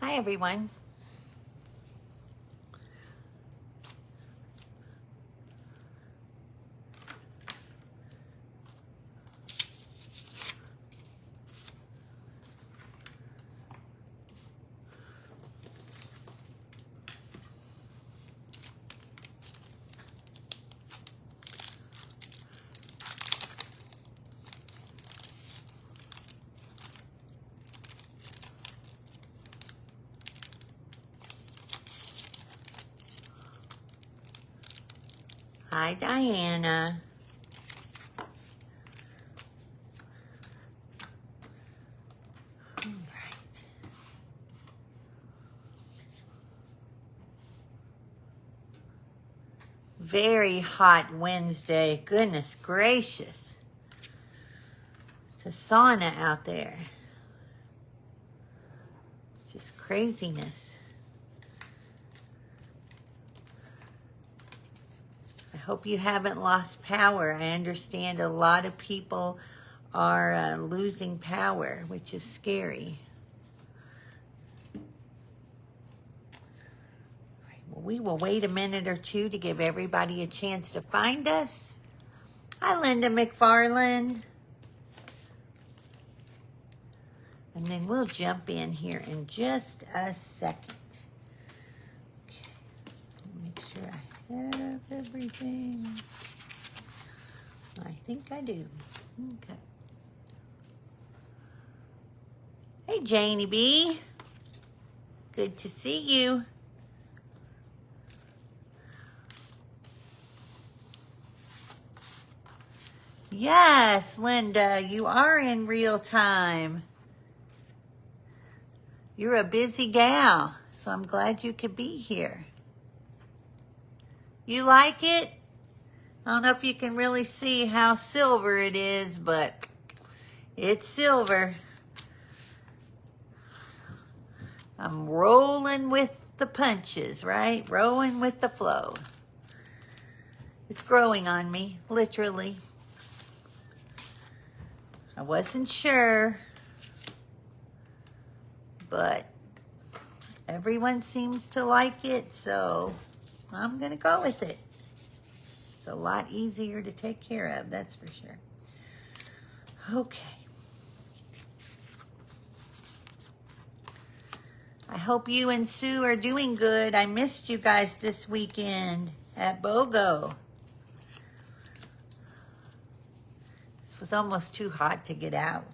Hi, everyone. Hi, Diana. All right. Very hot Wednesday. Goodness gracious. It's a sauna out there. It's just craziness. I hope you haven't lost power. I understand a lot of people are losing power, which is scary. Well, we will wait a minute or two to give everybody a chance to find us. Hi, Linda McFarland. And then we'll jump in here in just a second. Okay, make sure I have everything. I think I do. Okay. Hey, Janie B. Good to see you. Yes, Linda, you are in real time. You're a busy gal, so I'm glad you could be here. You like it? I don't know if you can really see how silver it is, but it's silver. I'm rolling with the punches, right? Rolling with the flow. It's growing on me, literally. I wasn't sure, but everyone seems to like it, so I'm going to go with it. It's a lot easier to take care of, that's for sure. Okay. I hope you and Sue are doing good. I missed you guys this weekend at BOGO. This was almost too hot to get out.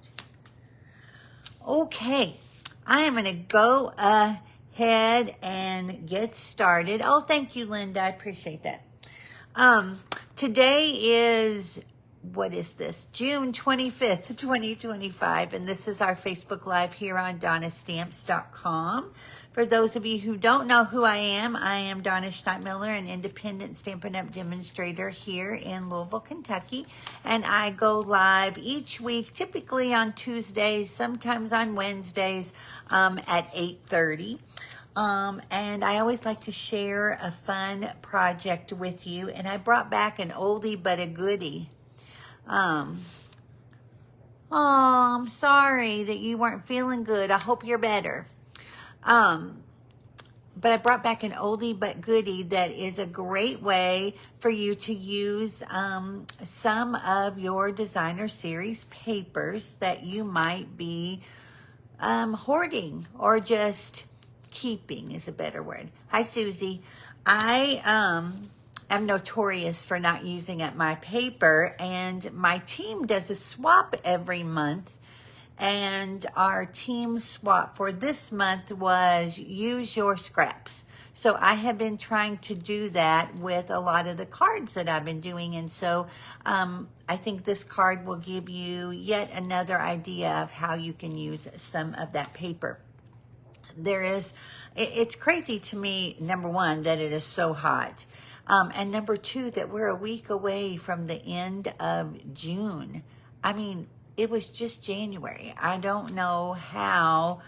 Okay, I am going to go ahead and get started. Oh, thank you, Linda. I appreciate that. Today is, what is this? June 25th, 2025, and this is our Facebook Live here on DonnaStamps.com. For those of you who don't know who I am Donna Schneidmiller, an independent Stampin' Up! Demonstrator here in Louisville, Kentucky, and I go live each week, typically on Tuesdays, sometimes on Wednesdays at 8:30. And I always like to share a fun project with you, and I brought back an oldie but a goodie. Oh, I'm sorry that you weren't feeling good. I hope you're better. But I brought back an oldie but goodie that is a great way for you to use some of your designer series papers that you might be hoarding or just keeping is a better word. Hi, Susie. I am notorious for not using up my paper, and my team does a swap every month. And our team swap for this month was use your scraps. So I have been trying to do that with a lot of the cards that I've been doing. And so I think this card will give you yet another idea of how you can use some of that paper. It's crazy to me, number one, that it is so hot. And number two, that we're a week away from the end of June. I mean, it was just January. I don't know how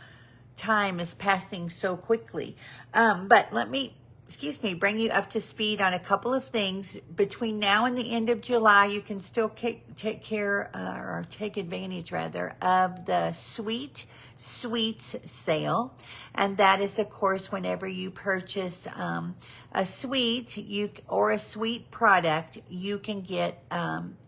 time is passing so quickly. But let me bring you up to speed on a couple of things. Between now and the end of July, you can still take care or take advantage rather of the Sweet Sweets sale, and that is of course whenever you purchase a sweet or a sweet product, you can get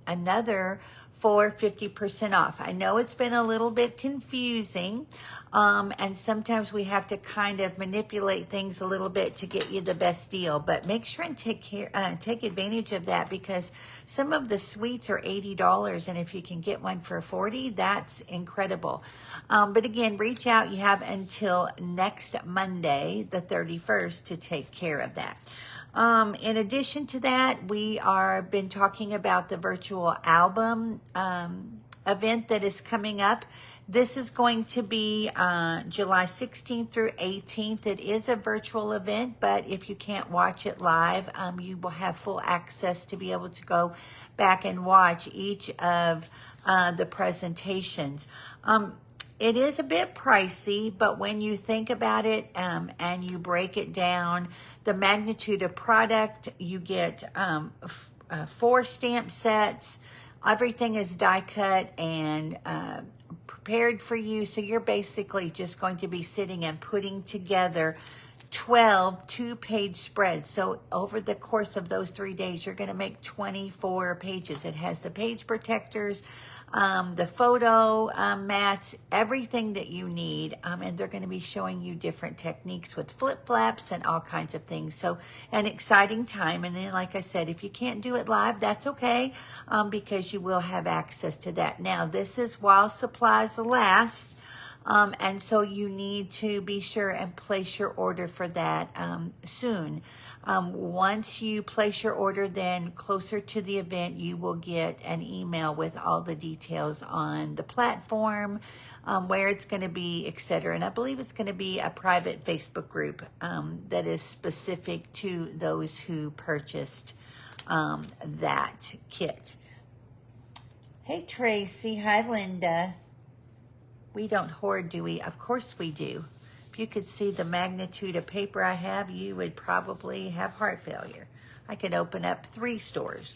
another for 50% off. I know it's been a little bit confusing, and sometimes we have to kind of manipulate things a little bit to get you the best deal, but make sure and take advantage of that, because some of the sweets are $80, and if you can get one for $40, that's incredible. But again, reach out. You have until next Monday, the 31st, to take care of that. In addition to that, we are been talking about the virtual album event that is coming up. This is going to be July 16th through 18th. It is a virtual event, but if you can't watch it live, you will have full access to be able to go back and watch each of the presentations. It is a bit pricey, but when you think about it and you break it down, the magnitude of product, you get 4 stamp sets. Everything is die cut and prepared for you. So you're basically just going to be sitting and putting together 12 2-page spreads. So over the course of those 3 days, you're going to make 24 pages. It has the page protectors, the photo mats, everything that you need, and they're going to be showing you different techniques with flip flaps and all kinds of things. So an exciting time. And then, like I said, if you can't do it live, that's okay, because you will have access to that. Now, this is while supplies last. And so you need to be sure and place your order for that soon. Once you place your order, then closer to the event, you will get an email with all the details on the platform, where it's going to be, etc. And I believe it's going to be a private Facebook group that is specific to those who purchased that kit. Hey, Tracy. Hi, Linda. We don't hoard, do we? Of course we do. If you could see the magnitude of paper I have, you would probably have heart failure. I could open up 3 stores.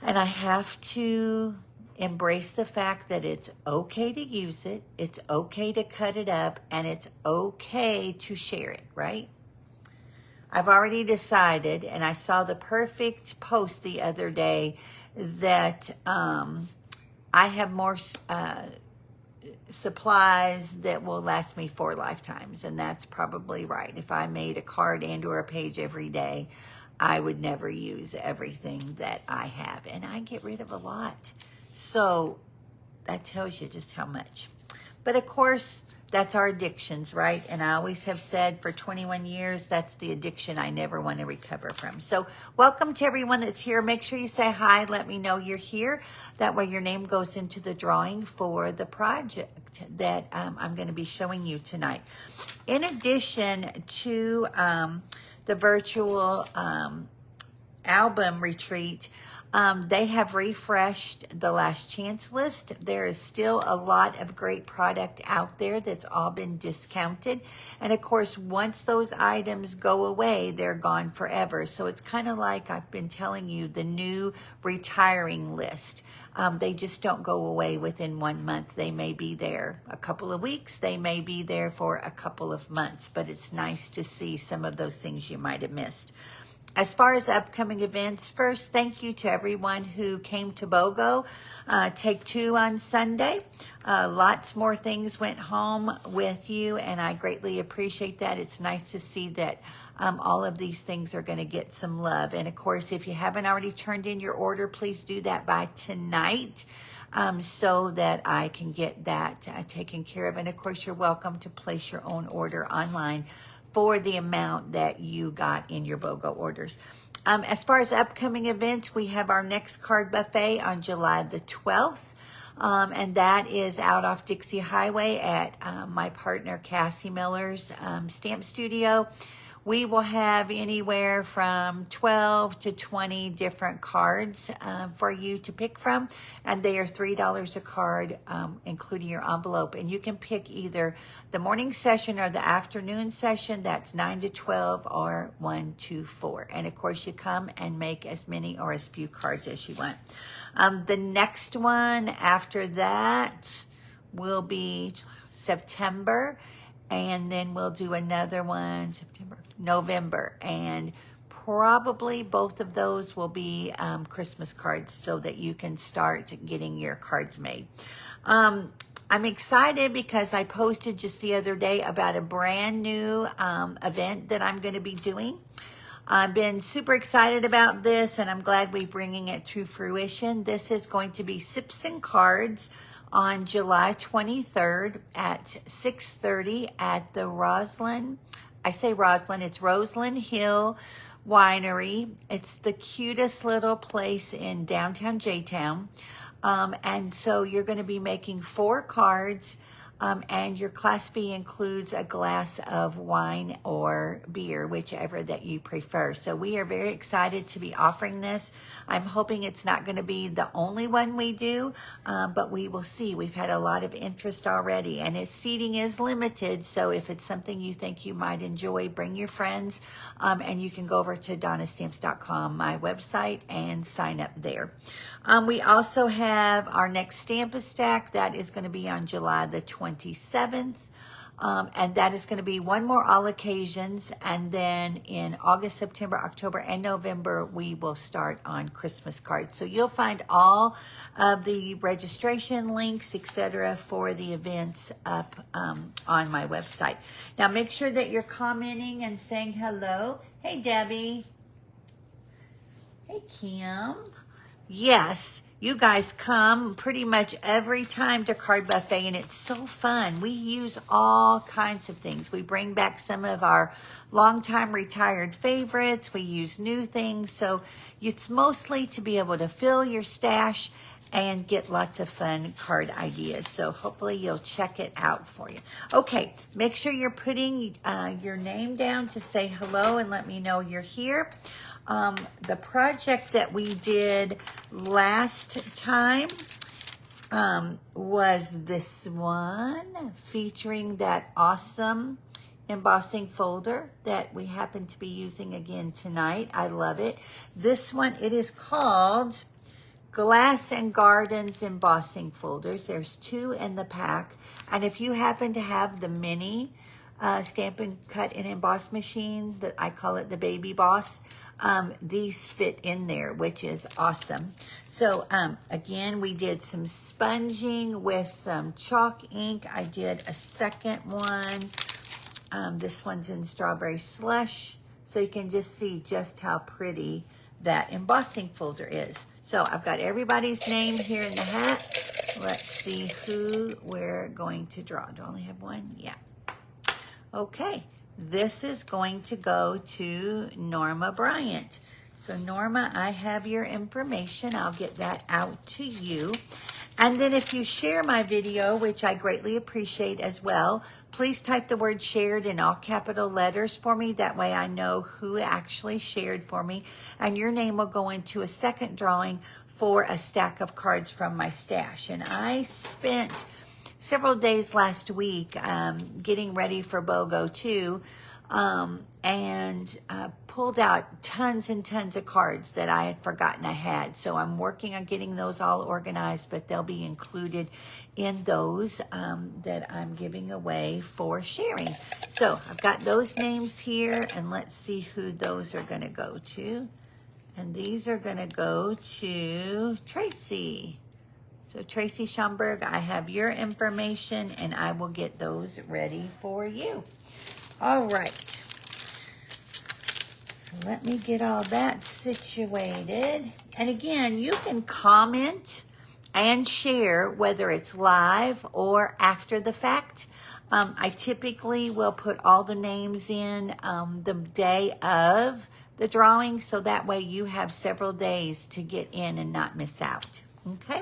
And I have to embrace the fact that it's okay to use it, it's okay to cut it up, and it's okay to share it, right? I've already decided, and I saw the perfect post the other day, that I have more supplies that will last me 4 lifetimes, and that's probably right. If I made a card and or a page every day, I would never use everything that I have, and I get rid of a lot. So that tells you just how much. But of course, that's our addictions, right? And I always have said for 21 years, that's the addiction I never want to recover from. So welcome to everyone that's here. Make sure you say hi. Let me know you're here. That way your name goes into the drawing for the project that I'm going to be showing you tonight. In addition to the virtual album retreat, they have refreshed the last chance list. There is still a lot of great product out there that's all been discounted. And of course, once those items go away, they're gone forever. So it's kind of like I've been telling you, the new retiring list. They just don't go away within 1 month. They may be there a couple of weeks. They may be there for a couple of months. But it's nice to see some of those things you might have missed. As far as upcoming events, first, thank you to everyone who came to BOGO. Take 2 on Sunday. Lots more things went home with you, and I greatly appreciate that. It's nice to see that all of these things are going to get some love. And of course, if you haven't already turned in your order, please do that by tonight, so that I can get that taken care of. And of course, you're welcome to place your own order online for the amount that you got in your BOGO orders. As far as upcoming events, we have our next card buffet on July the 12th. And that is out off Dixie Highway at my partner Cassie Miller's stamp studio. We will have anywhere from 12 to 20 different cards for you to pick from, and they are $3 a card, including your envelope. And you can pick either the morning session or the afternoon session. That's 9 to 12 or 1 to 4. And of course, you come and make as many or as few cards as you want. The next one after that will be September, and then we'll do another one November, and probably both of those will be Christmas cards so that you can start getting your cards made. I'm excited because I posted just the other day about a brand new event that I'm going to be doing. I've been super excited about this, and I'm glad we're bringing it to fruition. This is going to be Sips and Cards on July 23rd at 6:30 at the Roslyn. I say Roslyn, it's Roslyn Hill Winery. It's the cutest little place in downtown J-Town. And so you're going to be making 4 cards. And your Class B includes a glass of wine or beer, whichever that you prefer. So we are very excited to be offering this. I'm hoping it's not going to be the only one we do, but we will see. We've had a lot of interest already, and its seating is limited. So if it's something you think you might enjoy, bring your friends, and you can go over to DonnaStamps.com, my website, and sign up there. We also have our next Stamp-A-Stack. That is going to be on July the 27th. And that is going to be one more all occasions. And then in August, September, October, and November, we will start on Christmas cards. So you'll find all of the registration links, etc., for the events up on my website. Now, make sure that you're commenting and saying hello. Hey, Debbie. Hey, Kim. Yes, you guys come pretty much every time to Card Buffet, and it's so fun. We use all kinds of things. We bring back some of our longtime retired favorites. We use new things. So it's mostly to be able to fill your stash and get lots of fun card ideas. So hopefully you'll check it out for you. Okay, make sure you're putting your name down to say hello and let me know you're here. The project that we did last time was this one, featuring that awesome embossing folder that we happen to be using again tonight. I love it. This one, it is called Glass and Gardens embossing folders. There's 2 in the pack. And if you happen to have the mini Stamp and Cut and Emboss machine, that I call it the Baby Boss, these fit in there, which is awesome. So again, we did some sponging with some chalk ink. I did a second one. This one's in Strawberry Slush, so you can just see just how pretty that embossing folder is. So I've got everybody's name here in the hat. Let's see who we're going to draw. Do I only have one? Yeah. Okay. This is going to go to Norma Bryant. So Norma, I have your information. I'll get that out to you. And then if you share my video, which I greatly appreciate as well, please type the word shared in all capital letters for me. That way I know who actually shared for me. And your name will go into a second drawing for a stack of cards from my stash. And I spent several days last week getting ready for BOGO 2 and pulled out tons and tons of cards that I had forgotten I had. So I'm working on getting those all organized, but they'll be included in those that I'm giving away for sharing. So I've got those names here, and let's see who those are going to go to. And these are going to go to Tracy. So Tracy Schomburg, I have your information, and I will get those ready for you. All right. So let me get all that situated. And again, you can comment and share whether it's live or after the fact. I typically will put all the names in the day of the drawing, so that way you have several days to get in and not miss out. Okay?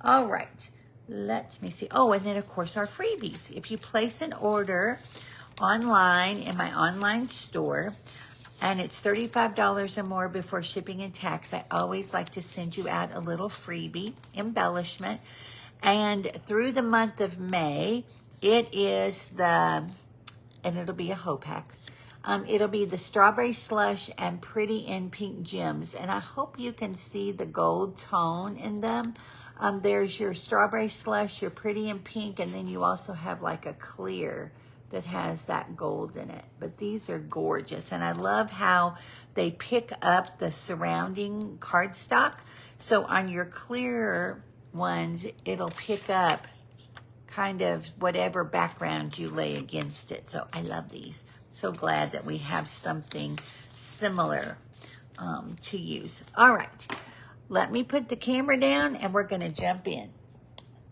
All right. Let me see. Oh, and then, of course, our freebies. If you place an order online in my online store, and it's $35 or more before shipping and tax. I always like to send you out a little freebie embellishment. And through the month of May, it is and it'll be a whole pack. It'll be the Strawberry Slush and Pretty in Pink Gems. And I hope you can see the gold tone in them. There's your Strawberry Slush, your Pretty in Pink, and then you also have like a clear that has that gold in it. But these are gorgeous. And I love how they pick up the surrounding cardstock. So on your clearer ones, it'll pick up kind of whatever background you lay against it. So I love these. So glad that we have something similar to use. All right, let me put the camera down and we're going to jump in.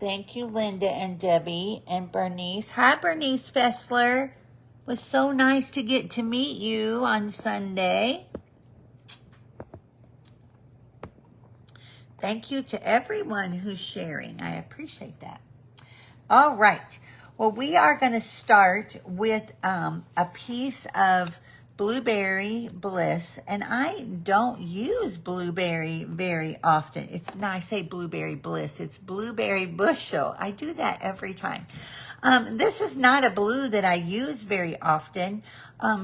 Thank you, Linda and Debbie and Bernice. Hi, Bernice Fessler. It was so nice to get to meet you on Sunday. Thank you to everyone who's sharing. I appreciate that. All right. Well, we are going to start with a piece of Blueberry Bliss, and I don't use blueberry very often. I say Blueberry Bliss. It's Blueberry Bushel. I do that every time. This is not a blue that I use very often,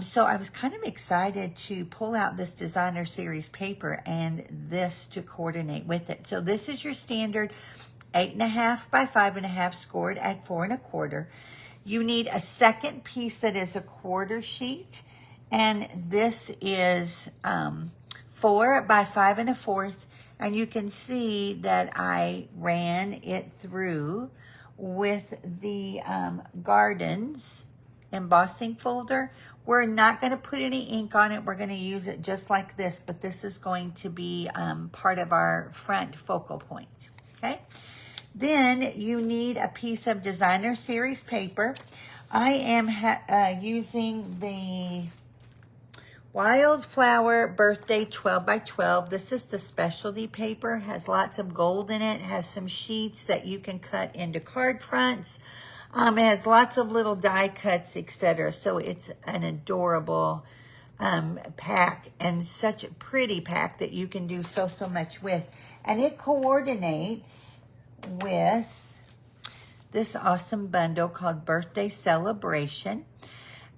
so I was kind of excited to pull out this designer series paper and this to coordinate with it. So this is your standard 8.5 by 5.5 scored at 4 1/4. You need a second piece that is a quarter sheet, and this is 4 by 5 1/4. And you can see that I ran it through with the Gardens embossing folder. We're not going to put any ink on it. We're going to use it just like this, but this is going to be part of our front focal point. Okay. Then you need a piece of designer series paper. I am using the Wildflower Birthday 12 by 12. This is the specialty paper. Has lots of gold in it. Has some sheets that you can cut into card fronts. It has lots of little die cuts, etc. So it's an adorable pack, and such a pretty pack that you can do so much with. And it coordinates with this awesome bundle called Birthday Celebration.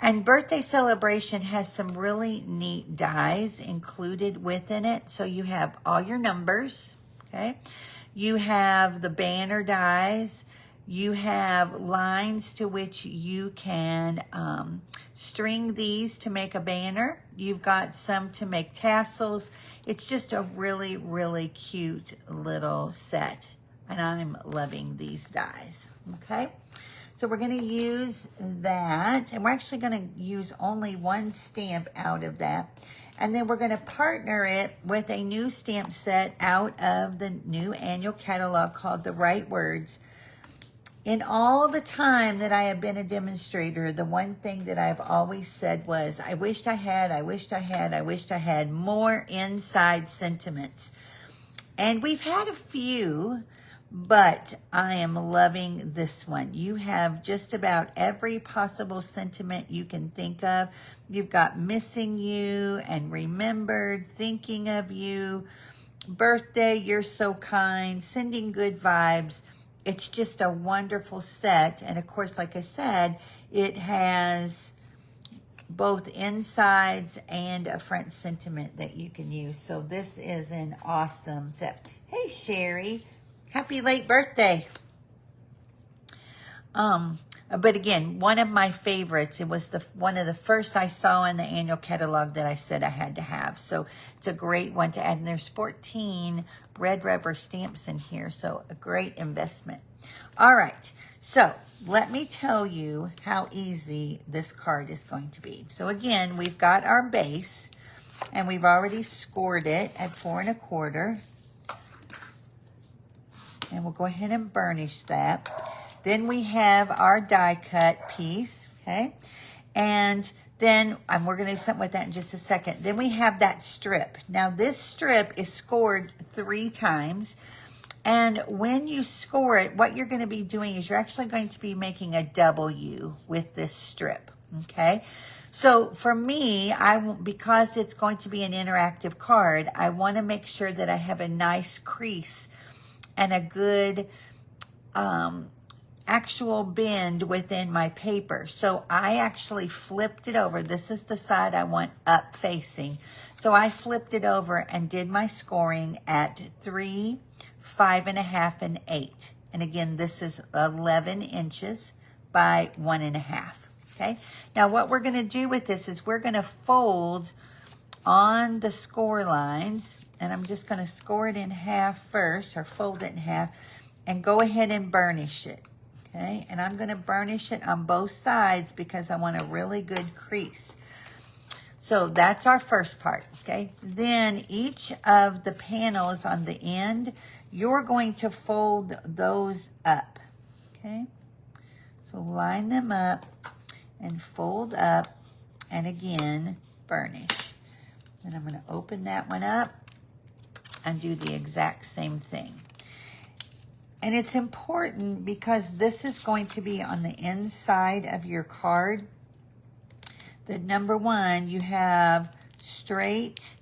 And Birthday Celebration has some really neat dies included within it. So you have all your numbers, okay? You have the banner dies. You have lines to which you can string these to make a banner. You've got some to make tassels. It's just a really, really cute little set. And I'm loving these dies, okay? So we're going to use that, and we're actually going to use only one stamp out of that. And then we're going to partner it with a new stamp set out of the new annual catalog called The Right Words. In all the time that I have been a demonstrator, the one thing that I've always said was, I wished I had more inside sentiments. And we've had a few, but I am loving this one. You have just about every possible sentiment you can think of. You've got missing you and remembered, thinking of you, birthday, you're so kind, sending good vibes. It's just a wonderful set. And of course, like I said, it has both insides and a front sentiment that you can use. So this is an awesome set. Hey, Sherry. Happy late birthday. But again, one of my favorites, it was one of the first I saw in the annual catalog that I said I had to have. So it's a great one to add. And there's 14 red rubber stamps in here. So a great investment. All right. So let me tell you how easy this card is going to be. So again, we've got our base and we've already scored it at 4 1/4. And we'll go ahead and burnish that. Then we have our die cut piece, okay? And then we're going to do something with that in just a second. Then we have that strip. Now this strip is scored 3 times. And when you score it, what you're going to be doing is you're actually going to be making a W with this strip, okay? So for me, because it's going to be an interactive card, I want to make sure that I have a nice crease and a good actual bend within my paper. So I actually flipped it over. This is the side I want up facing. So I flipped it over and did my scoring at 3, 5.5, and 8. And again, this is 11 inches by 1.5. Okay. Now what we're going to do with this is we're going to fold on the score lines, and I'm just going to score it in half first, or fold it in half, and go ahead and burnish it. Okay, and I'm going to burnish it on both sides because I want a really good crease. So that's our first part, okay? Then each of the panels on the end, you're going to fold those up, okay? So line them up and fold up, and again, burnish. Then I'm going to open that one up and do the exact same thing. And it's important because this is going to be on the inside of your card. That number one, you have straight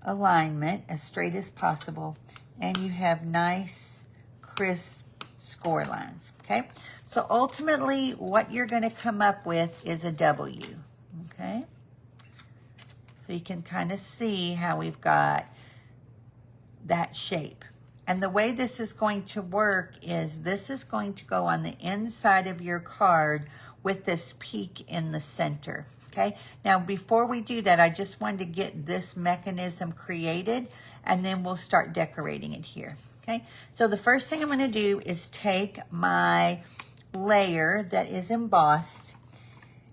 alignment, as straight as possible, and you have nice, crisp score lines, okay? So ultimately, what you're going to come up with is a W, okay? So you can kind of see how we've got that shape. And the way this is going to work is this is going to go on the inside of your card with this peak in the center, okay? Now, before we do that, I just wanted to get this mechanism created, and then we'll start decorating it here, okay? So the first thing I'm going to do is take my layer that is embossed,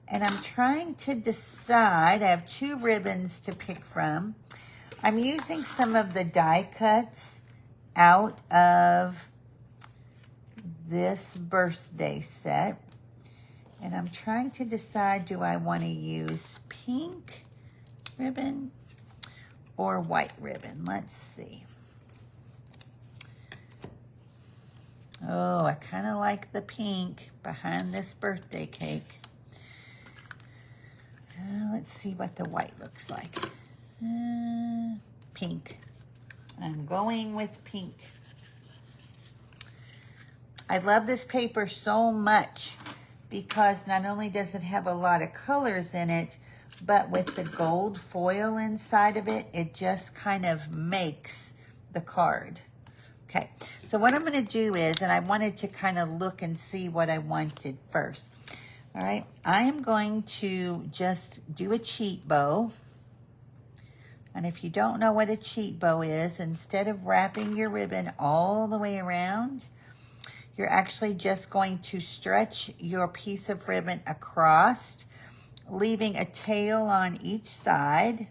and I'm trying to decide. I have 2 ribbons to pick from. I'm using some of the die cuts out of this birthday set, and I'm trying to decide, do I want to use pink ribbon or white ribbon? Let's see. Oh, I kind of like the pink behind this birthday cake. Let's see what the white looks like. Pink. I'm going with pink. I love this paper so much because not only does it have a lot of colors in it, but with the gold foil inside of it, it just kind of makes the card. Okay, so what I'm going to do is, and I wanted to kind of look and see what I wanted first. All right, I am going to just do a cheat bow. And if you don't know what a cheat bow is, instead of wrapping your ribbon all the way around, you're actually just going to stretch your piece of ribbon across, leaving a tail on each side.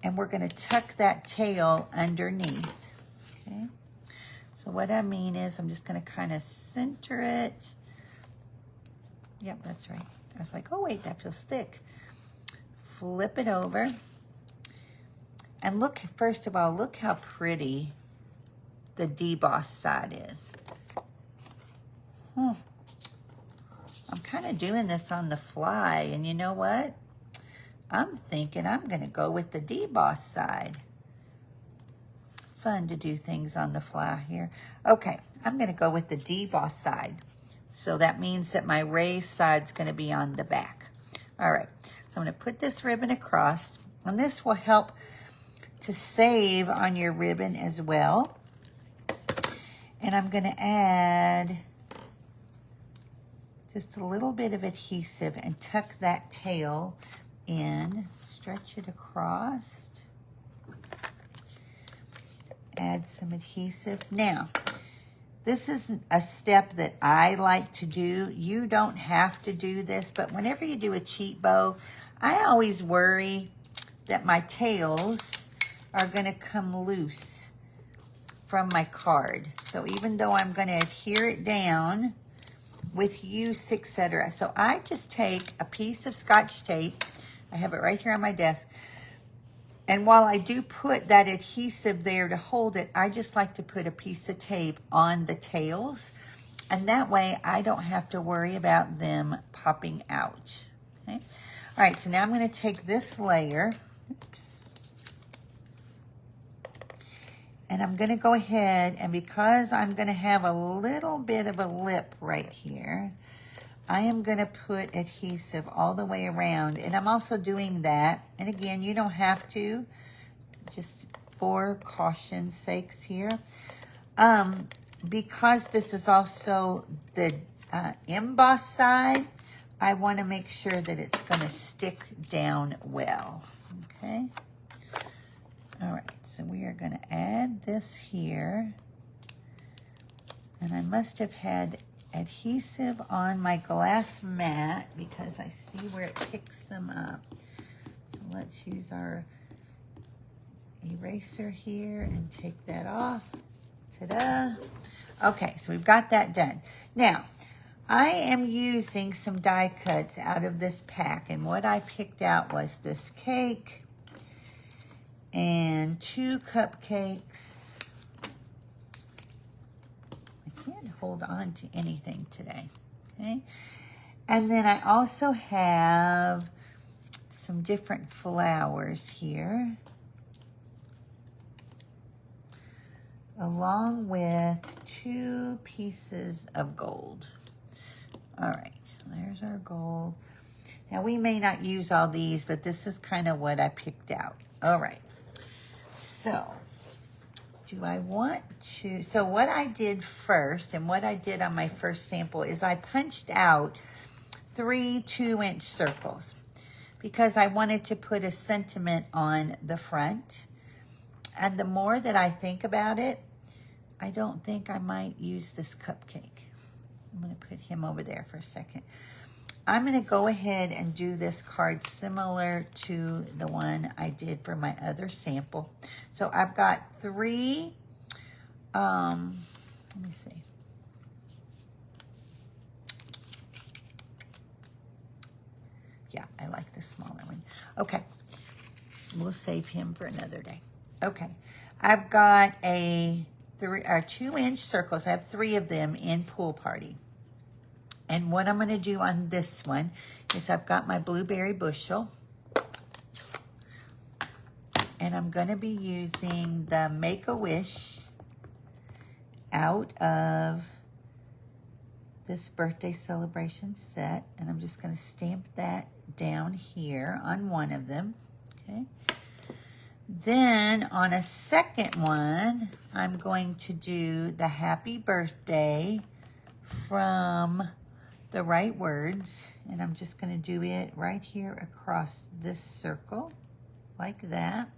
And we're going to tuck that tail underneath. Okay. So what I mean is I'm just going to kind of center it. Yep, that's right. I was like, oh, wait, that feels thick. Flip it over. And look, first of all, look how pretty the deboss side is. I'm kind of doing this on the fly, and you know what? I'm thinking I'm going to go with the deboss side. Fun to do things on the fly here. Okay, I'm going to go with the deboss side. So that means that my raised side's going to be on the back. All right, so I'm going to put this ribbon across, and this will help to save on your ribbon as well. And I'm going to add just a little bit of adhesive and tuck that tail in, stretch it across, add some adhesive. Now, this is a step that I like to do. You don't have to do this, but whenever you do a cheat bow, I always worry that my tails are going to come loose from my card. So even though I'm going to adhere it down with use, etc. So I just take a piece of Scotch tape. I have it right here on my desk. And while I do put that adhesive there to hold it, I just like to put a piece of tape on the tails And that way I don't have to worry about them popping out. Okay. All right, so now I'm going to take this layer. Oops. And I'm going to go ahead, and because I'm going to have a little bit of a lip right here, I am going to put adhesive all the way around. And I'm also doing that, and again, you don't have to, just for caution's sakes here. Because this is also the emboss side, I want to make sure that it's going to stick down well. Okay. All right, so we are going to add this here. And I must have had adhesive on my glass mat because I see where it picks them up. So let's use our eraser here and take that off. Ta-da. Okay, so we've got that done. Now, I am using some die cuts out of this pack, and what I picked out was this cake and 2 cupcakes. I can't hold on to anything today, okay? And then I also have some different flowers here, along with 2 pieces of gold. All right, so there's our gold. Now, we may not use all these, but this is kind of what I picked out. All right, so do I want to, so what I did first, and what I did on my first sample, is I punched out 3 2-inch circles because I wanted to put a sentiment on the front. And the more that I think about it, I don't think I might use this cupcake. I'm going to put him over there for a second. I'm going to go ahead and do this card similar to the one I did for my other sample. So I've got 3, let me see. Yeah, I like the smaller one. Okay, we'll save him for another day. Okay, I've got a 2-inch circles. I have 3 of them in Pool Party. And what I'm going to do on this one is I've got my blueberry bushel. And I'm going to be using the Make-A-Wish out of this birthday celebration set. And I'm just going to stamp that down here on one of them. Okay. Then on a second one, I'm going to do the happy birthday from The Right Words. And I'm just going to do it right here across this circle, like that.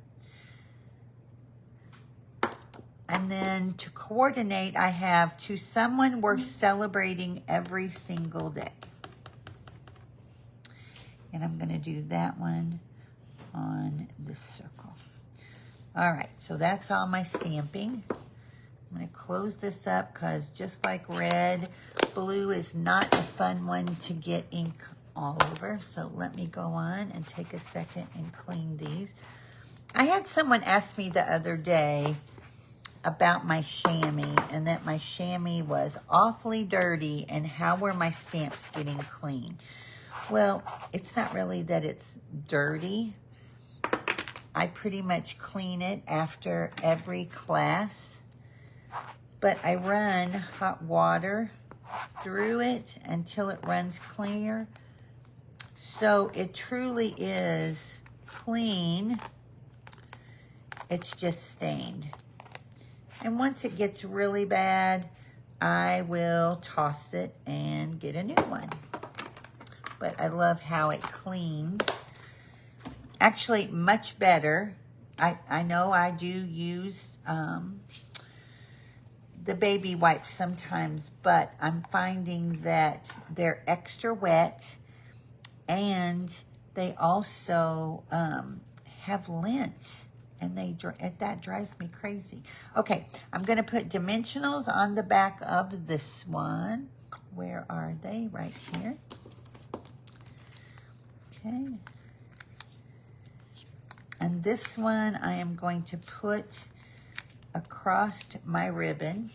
And then to coordinate, I have to someone worth celebrating every single day. And I'm going to do that one on this circle. All right, so that's all my stamping. I'm going to close this up because just like red, blue is not a fun one to get ink all over. So let me go on and take a second and clean these. I had someone ask me the other day about my chamois and that my chamois was awfully dirty and how were my stamps getting clean. Well, it's not really that it's dirty. I pretty much clean it after every class, but I run hot water through it until it runs clear. So it truly is clean. It's just stained. And once it gets really bad, I will toss it and get a new one. But I love how it cleans. Actually, much better. I know I do use the baby wipes sometimes, but I'm finding that they're extra wet and they also have lint. And that drives me crazy. Okay, I'm going to put dimensionals on the back of this one. Where are they? Right here. Okay. And this one I am going to put across my ribbon.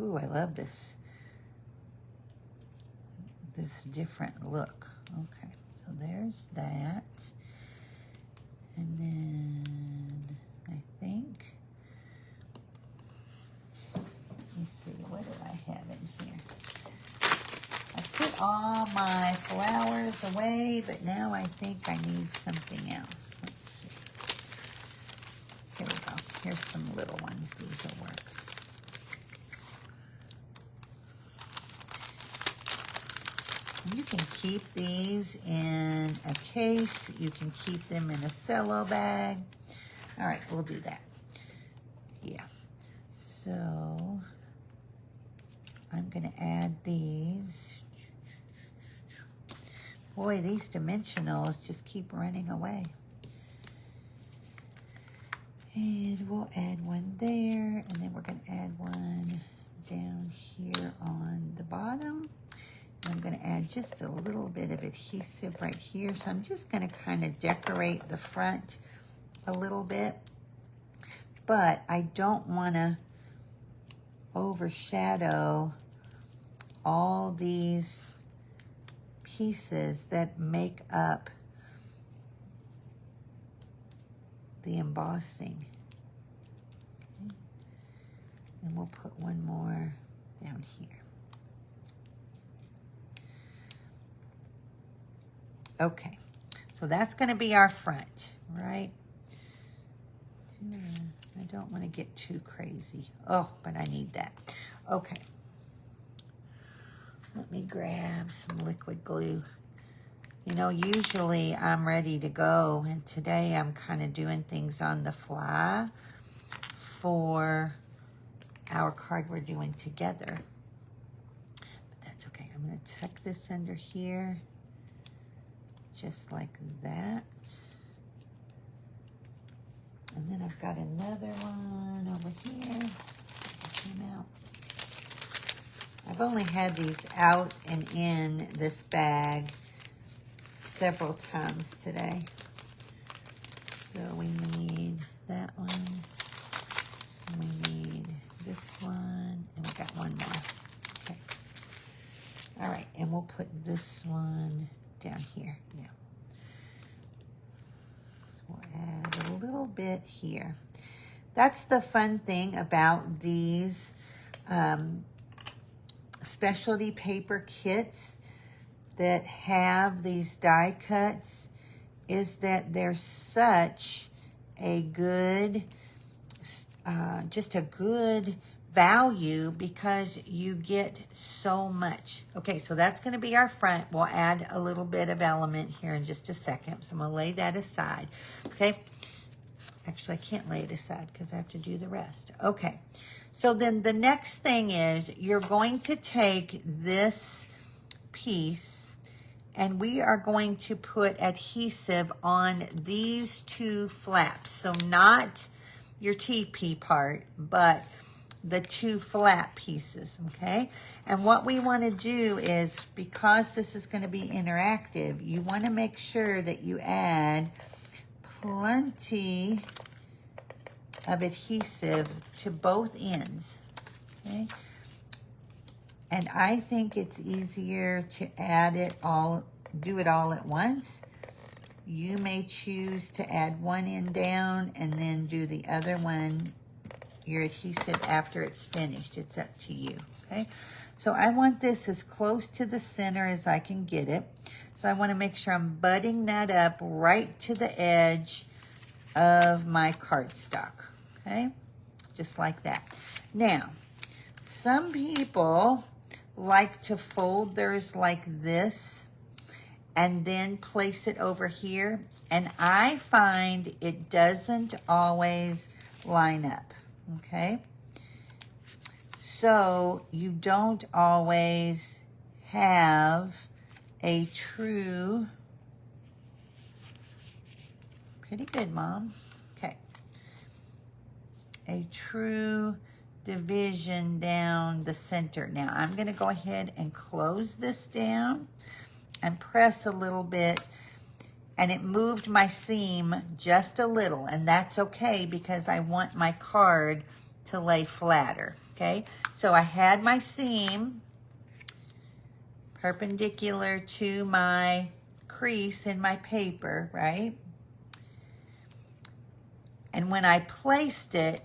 Ooh, I love this different look. Okay, so there's that. And then I think, let me see, what do I have in here? I put all my flowers away, but now I think I need something else. Let's see. Here we go. Here's some little ones. These will work. You can keep these in a case. You can keep them in a cello bag. All right, we'll do that. Yeah. So I'm going to add these. Boy, these dimensionals just keep running away. And we'll add one there, and then we're going to add one down here on the bottom. I'm going to add just a little bit of adhesive right here. So I'm just going to kind of decorate the front a little bit. But I don't want to overshadow all these pieces that make up the embossing. Okay. And we'll put one more down here. Okay, so that's going to be our front, right? I don't want to get too crazy. Oh, but I need that. Okay. Let me grab some liquid glue. You know, usually I'm ready to go, and today I'm kind of doing things on the fly for our card we're doing together. But that's okay. I'm going to tuck this under here. Just like that. And then I've got another one over here. Came out. I've only had these out and in this bag several times today. So we need that one. And we need this one. And we got one more. Okay. All right. And we'll put this one down here now. So we'll add a little bit here. That's the fun thing about these specialty paper kits that have these die cuts, is that they're such a good, just a good value because you get so much. Okay, so that's going to be our front. We'll add a little bit of element here in just a second. So I'm going to lay that aside. Okay. Actually, I can't lay it aside because I have to do the rest. Okay. So then the next thing is you're going to take this piece and we are going to put adhesive on these two flaps. So not your TP part, but the two flap pieces, okay? And what we want to do is, because this is going to be interactive, you want to make sure that you add plenty of adhesive to both ends, okay? And I think it's easier to add it all, do it all at once. You may choose to add one end down and then do the other one, your adhesive, after it's finished. It's up to you, okay? So I want this as close to the center as I can get it. So I want to make sure I'm butting that up right to the edge of my cardstock, okay? Just like that. Now, some people like to fold theirs like this and then place it over here. And I find it doesn't always line up, okay? So you don't always have a true, pretty good, Mom. Okay. A true division down the center. Now I'm going to go ahead and close this down and press a little bit, and it moved my seam just a little, and that's okay because I want my card to lay flatter, okay? So I had my seam perpendicular to my crease in my paper, right? And when I placed it,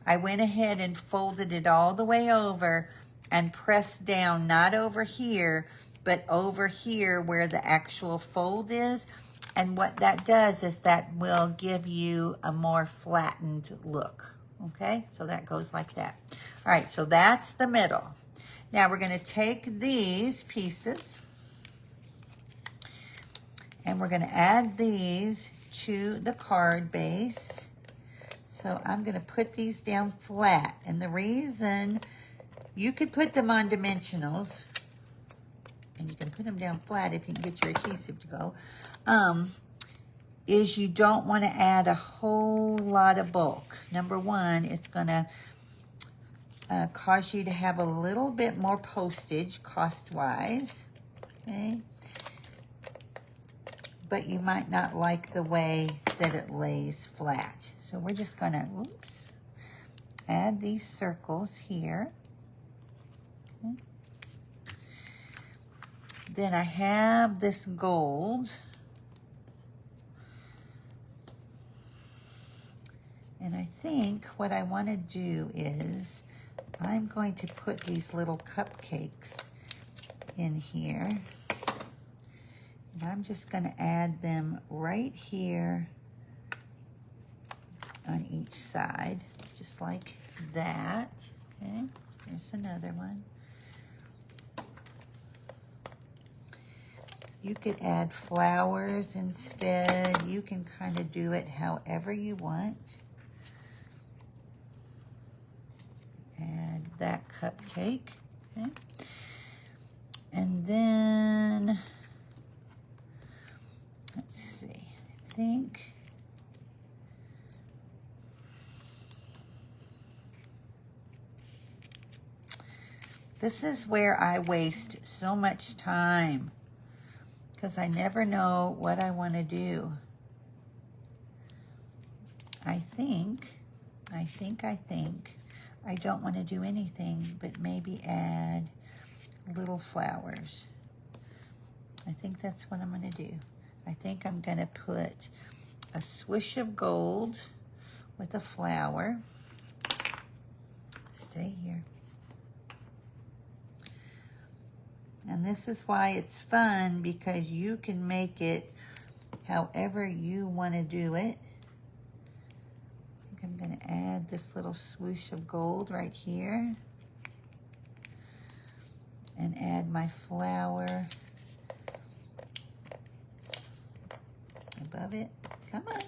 I went ahead and folded it all the way over and pressed down, not over here, but over here where the actual fold is. And what that does is that will give you a more flattened look, okay? So that goes like that. All right, so that's the middle. Now we're gonna take these pieces and we're gonna add these to the card base. So I'm gonna put these down flat. And the reason, you could put them on dimensionals, and you can put them down flat if you can get your adhesive to go, is you don't wanna add a whole lot of bulk. Number one, it's gonna cause you to have a little bit more postage cost-wise, okay? But you might not like the way that it lays flat. So we're just gonna, add these circles here. Okay. Then I have this gold. And I think what I wanna do is, I'm going to put these little cupcakes in here. And I'm just gonna add them right here on each side, just like that, okay? Here's another one. You could add flowers instead. You can kind of do it however you want. Add that cupcake, okay? And then, let's see, I think this is where I waste so much time because I never know what I want to do. I think I don't want to do anything but maybe add little flowers. I think that's what I'm going to do. I think I'm going to put a swish of gold with a flower. Stay here. And this is why it's fun, because you can make it however you want to do it. I think I'm going to add this little swoosh of gold right here. And add my flower above it. Come on.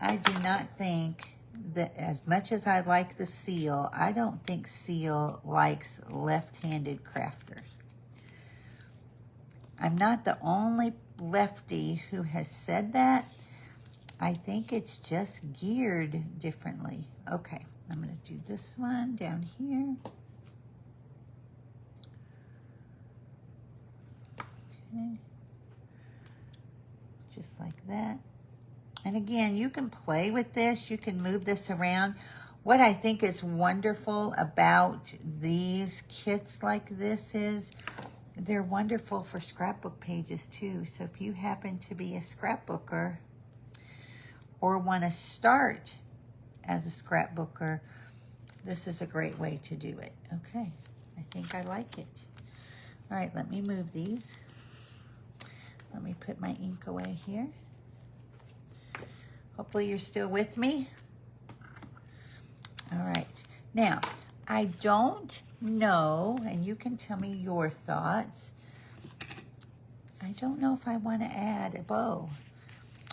I do not think that, as much as I like the seal, I don't think seal likes left-handed crafters. I'm not the only lefty who has said that. I think it's just geared differently. Okay, I'm going to do this one down here. Okay. Just like that. And again, you can play with this. You can move this around. What I think is wonderful about these kits like this is they're wonderful for scrapbook pages too. So if you happen to be a scrapbooker or want to start as a scrapbooker, this is a great way to do it. Okay, I think I like it. All right, let me move these. Let me put my ink away here. Hopefully you're still with me. All right, now I don't know, and you can tell me your thoughts. I don't know if I want to add a bow.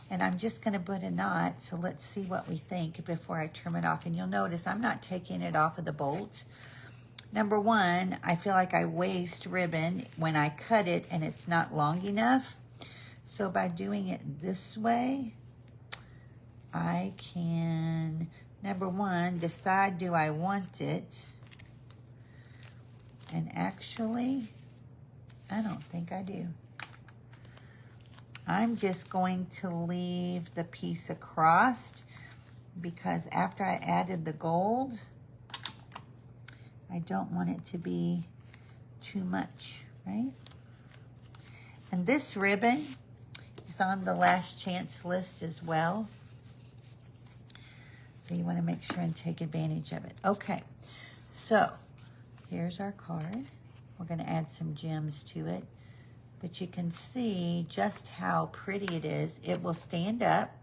And I'm just going to put a knot, so let's see what we think before I trim it off. And you'll notice I'm not taking it off of the bolt. Number one, I feel like I waste ribbon when I cut it and it's not long enough. So by doing it this way, I can, number one, decide, do I want it? And actually, I don't think I do. I'm just going to leave the piece across because after I added the gold, I don't want it to be too much, right? And this ribbon is on the last chance list as well. So you want to make sure and take advantage of it. Okay, so here's our card. We're going to add some gems to it. But you can see just how pretty it is. It will stand up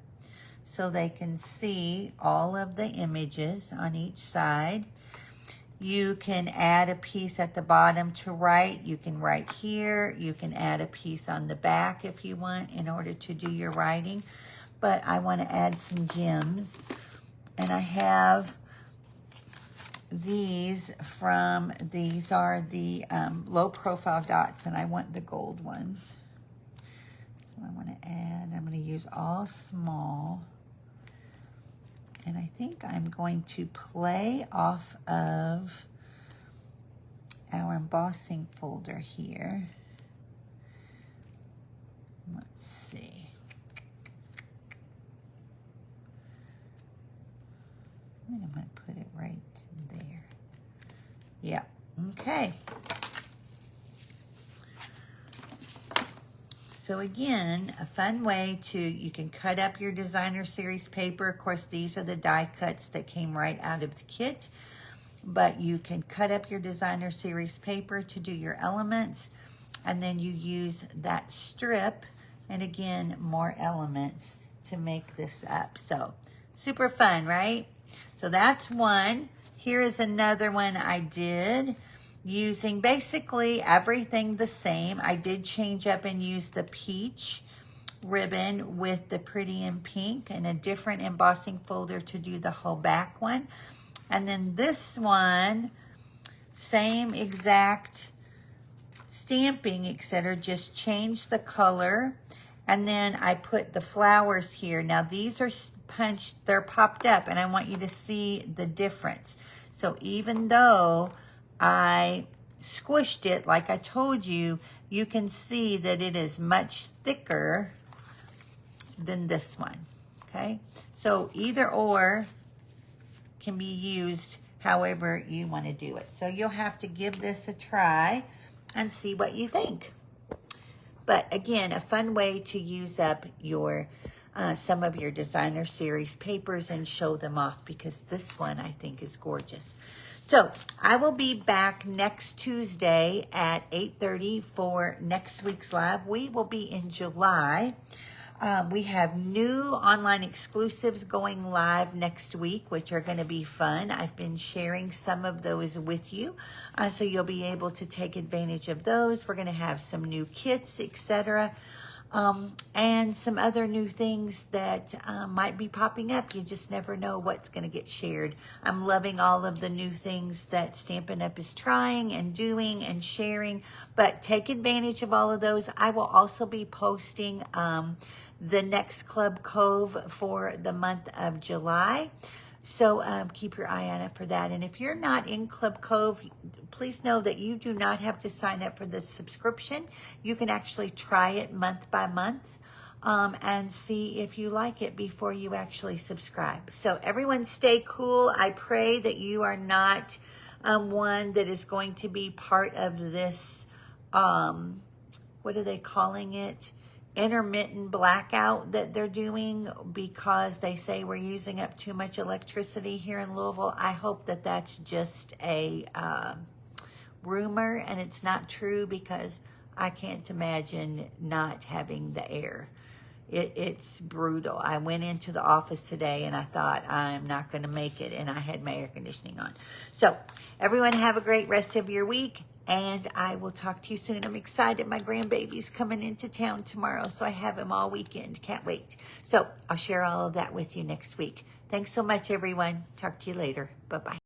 so they can see all of the images on each side. You can add a piece at the bottom to write. You can write here. You can add a piece on the back if you want in order to do your writing. But I want to add some gems. And I have these are the low profile dots, and I want the gold ones. So I want to add, I'm going to use all small. And I think I'm going to play off of our embossing folder here. Let's see. I'm going to put it right there. Yeah, okay. So again, a fun way to, you can cut up your designer series paper. Of course, these are the die cuts that came right out of the kit. But you can cut up your designer series paper to do your elements. And then you use that strip, and again, more elements to make this up. So super fun, right? So that's one. Here is another one I did using basically everything the same. I did change up and use the peach ribbon with the pretty in pink and a different embossing folder to do the whole back one. And then this one, same exact stamping, etc. Just changed the color. And then I put the flowers here. Now these are punched, they're popped up, and I want you to see the difference. So even though I squished it like I told you, you can see that it is much thicker than this one, okay? So either or can be used however you want to do it. So you'll have to give this a try and see what you think. But again, a fun way to use up your some of your designer series papers and show them off, because this one I think is gorgeous. So I will be back next Tuesday at 8:30 for next week's live. We will be in July. We have new online exclusives going live next week, which are going to be fun. I've been sharing some of those with you, so you'll be able to take advantage of those. We're going to have some new kits, etc., and some other new things that might be popping up. You just never know what's going to get shared. I'm loving all of the new things that Stampin' Up! Is trying and doing and sharing, but take advantage of all of those. I will also be posting the next Club Cove for the month of July. So keep your eye on it for that. And if you're not in Club Cove, please know that you do not have to sign up for the subscription. You can actually try it month by month and see if you like it before you actually subscribe. So everyone stay cool. I pray that you are not one that is going to be part of this, what are they calling it? Intermittent blackout that they're doing because they say we're using up too much electricity here in Louisville. I hope that that's just a rumor and it's not true, because I can't imagine not having the air. It's brutal. I went into the office today and I thought I'm not going to make it, and I had my air conditioning on. So everyone have a great rest of your week. And I will talk to you soon. I'm excited. My grandbaby's coming into town tomorrow, so I have him all weekend. Can't wait. So I'll share all of that with you next week. Thanks so much, everyone. Talk to you later. Bye-bye.